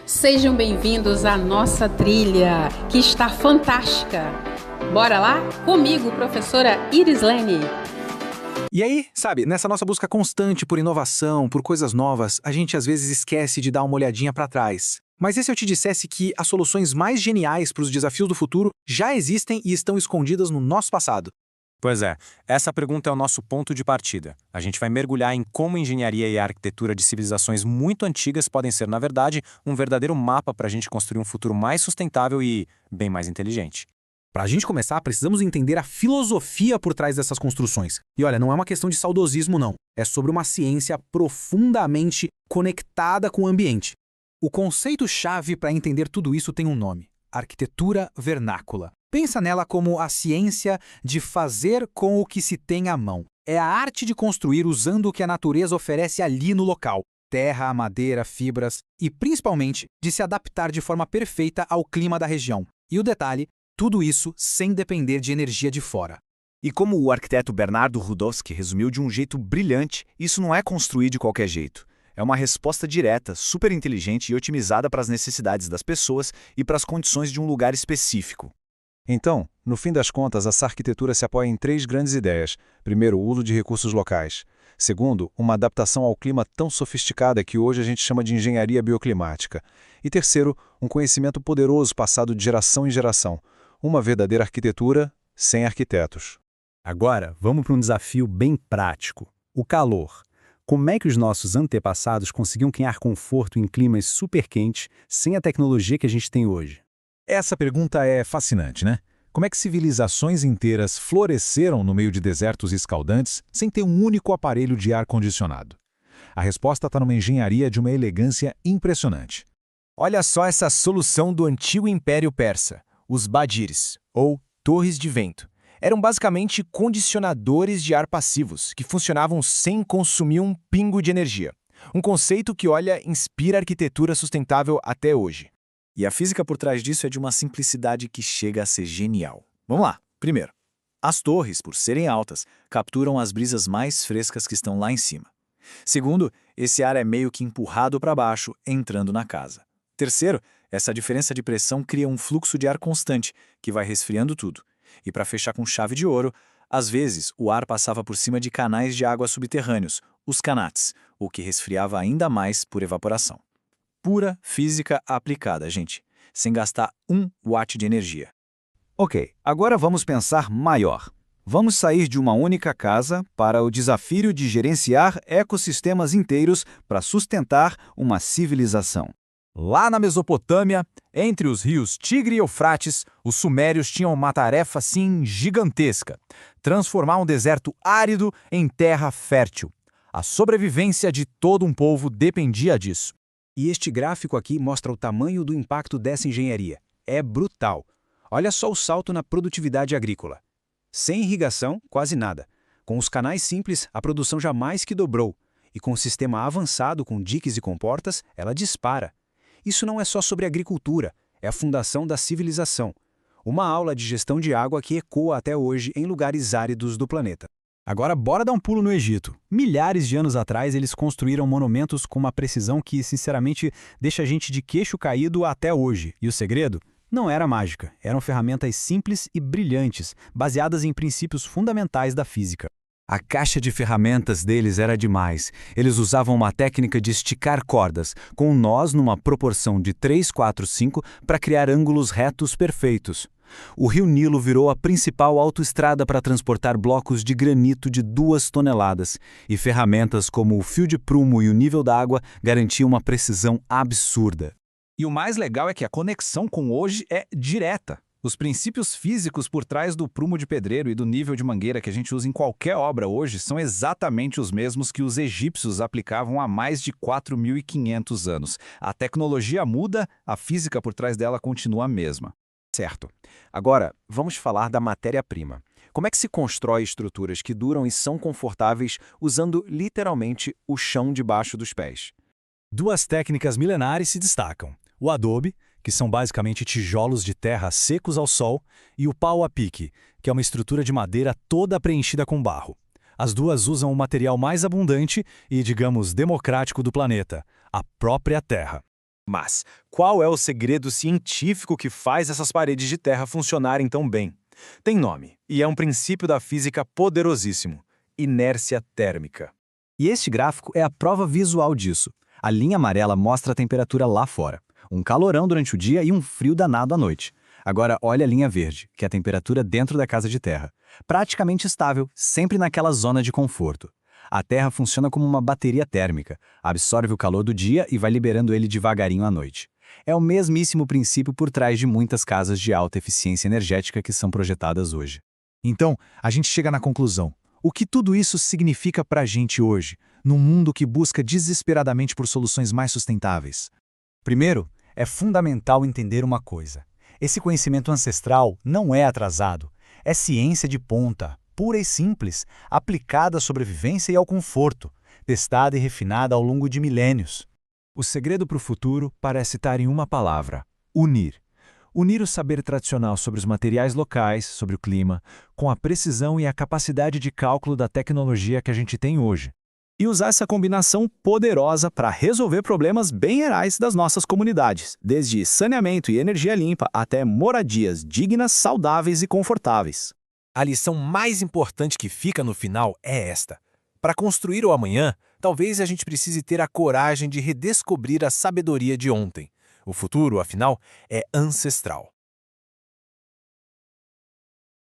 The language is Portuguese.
Sejam bem-vindos à nossa trilha, que está fantástica. Bora lá? Comigo, professora Irislene. E aí, sabe, nessa nossa busca constante por inovação, por coisas novas, a gente às vezes esquece de dar uma olhadinha para trás. Mas e se eu te dissesse que as soluções mais geniais para os desafios do futuro já existem e estão escondidas no nosso passado? Pois é, essa pergunta é o nosso ponto de partida. A gente vai mergulhar em como a engenharia e a arquitetura de civilizações muito antigas podem ser, na verdade, um verdadeiro mapa para a gente construir um futuro mais sustentável e bem mais inteligente. Para a gente começar, precisamos entender a filosofia por trás dessas construções. E olha, não é uma questão de saudosismo, não. É sobre uma ciência profundamente conectada com o ambiente. O conceito-chave para entender tudo isso tem um nome: arquitetura vernácula. Pensa nela como a ciência de fazer com o que se tem à mão. É a arte de construir usando o que a natureza oferece ali no local: terra, madeira, fibras e, principalmente, de se adaptar de forma perfeita ao clima da região. E o detalhe: tudo isso sem depender de energia de fora. E como o arquiteto Bernardo Rudowski resumiu de um jeito brilhante, isso não é construir de qualquer jeito. É uma resposta direta, super inteligente e otimizada para as necessidades das pessoas e para as condições de um lugar específico. Então, no fim das contas, essa arquitetura se apoia em três grandes ideias. Primeiro, o uso de recursos locais. Segundo, uma adaptação ao clima tão sofisticada que hoje a gente chama de engenharia bioclimática. E terceiro, um conhecimento poderoso passado de geração em geração. Uma verdadeira arquitetura sem arquitetos. Agora, vamos para um desafio bem prático: o calor. Como é que os nossos antepassados conseguiam criar conforto em climas super quentes sem a tecnologia que a gente tem hoje? Essa pergunta é fascinante, né? Como é que civilizações inteiras floresceram no meio de desertos escaldantes sem ter um único aparelho de ar-condicionado? A resposta está numa engenharia de uma elegância impressionante. Olha só essa solução do antigo Império Persa, os badires, ou torres de vento. Eram basicamente condicionadores de ar passivos, que funcionavam sem consumir um pingo de energia. Um conceito que, olha, inspira a arquitetura sustentável até hoje. E a física por trás disso é de uma simplicidade que chega a ser genial. Vamos lá. Primeiro, as torres, por serem altas, capturam as brisas mais frescas que estão lá em cima. Segundo, esse ar é meio que empurrado para baixo, entrando na casa. Terceiro, essa diferença de pressão cria um fluxo de ar constante, que vai resfriando tudo. E para fechar com chave de ouro, às vezes o ar passava por cima de canais de água subterrâneos, os canats, o que resfriava ainda mais por evaporação. Pura física aplicada, gente, sem gastar 1 watt de energia. Ok, agora vamos pensar maior. Vamos sair de uma única casa para o desafio de gerenciar ecossistemas inteiros para sustentar uma civilização. Lá na Mesopotâmia, entre os rios Tigre e Eufrates, os sumérios tinham uma tarefa assim gigantesca: transformar um deserto árido em terra fértil. A sobrevivência de todo um povo dependia disso. E este gráfico aqui mostra o tamanho do impacto dessa engenharia. É brutal. Olha só o salto na produtividade agrícola. Sem irrigação, quase nada. Com os canais simples, a produção já mais que dobrou. E com o sistema avançado com diques e comportas, ela dispara. Isso não é só sobre agricultura, é a fundação da civilização. Uma aula de gestão de água que ecoa até hoje em lugares áridos do planeta. Agora, bora dar um pulo no Egito. Milhares de anos atrás, eles construíram monumentos com uma precisão que, sinceramente, deixa a gente de queixo caído até hoje. E o segredo? Não era mágica. Eram ferramentas simples e brilhantes, baseadas em princípios fundamentais da física. A caixa de ferramentas deles era demais. Eles usavam uma técnica de esticar cordas, com nós numa proporção de 3, 4, 5, para criar ângulos retos perfeitos. O rio Nilo virou a principal autoestrada para transportar blocos de granito de 2 toneladas, e ferramentas como o fio de prumo e o nível da água garantiam uma precisão absurda. E o mais legal é que a conexão com hoje é direta. Os princípios físicos por trás do prumo de pedreiro e do nível de mangueira que a gente usa em qualquer obra hoje são exatamente os mesmos que os egípcios aplicavam há mais de 4.500 anos. A tecnologia muda, a física por trás dela continua a mesma. Certo. Agora, vamos falar da matéria-prima. Como é que se constrói estruturas que duram e são confortáveis usando literalmente o chão debaixo dos pés? 2 técnicas milenares se destacam: o adobe, que são basicamente tijolos de terra secos ao sol, e o pau a pique, que é uma estrutura de madeira toda preenchida com barro. As duas usam o material mais abundante e, digamos, democrático do planeta, a própria terra. Mas qual é o segredo científico que faz essas paredes de terra funcionarem tão bem? Tem nome, e é um princípio da física poderosíssimo: inércia térmica. E este gráfico é a prova visual disso. A linha amarela mostra a temperatura lá fora. Um calorão durante o dia e um frio danado à noite. Agora olha a linha verde, que é a temperatura dentro da casa de terra. Praticamente estável, sempre naquela zona de conforto. A Terra funciona como uma bateria térmica, absorve o calor do dia e vai liberando ele devagarinho à noite. É o mesmíssimo princípio por trás de muitas casas de alta eficiência energética que são projetadas hoje. Então, a gente chega na conclusão. O que tudo isso significa para a gente hoje, num mundo que busca desesperadamente por soluções mais sustentáveis? Primeiro, é fundamental entender uma coisa. Esse conhecimento ancestral não é atrasado, é ciência de ponta, pura e simples, aplicada à sobrevivência e ao conforto, testada e refinada ao longo de milênios. O segredo para o futuro parece estar em uma palavra: unir. Unir o saber tradicional sobre os materiais locais, sobre o clima, com a precisão e a capacidade de cálculo da tecnologia que a gente tem hoje. E usar essa combinação poderosa para resolver problemas bem reais das nossas comunidades, desde saneamento e energia limpa até moradias dignas, saudáveis e confortáveis. A lição mais importante que fica no final é esta: para construir o amanhã, talvez a gente precise ter a coragem de redescobrir a sabedoria de ontem. O futuro, afinal, é ancestral.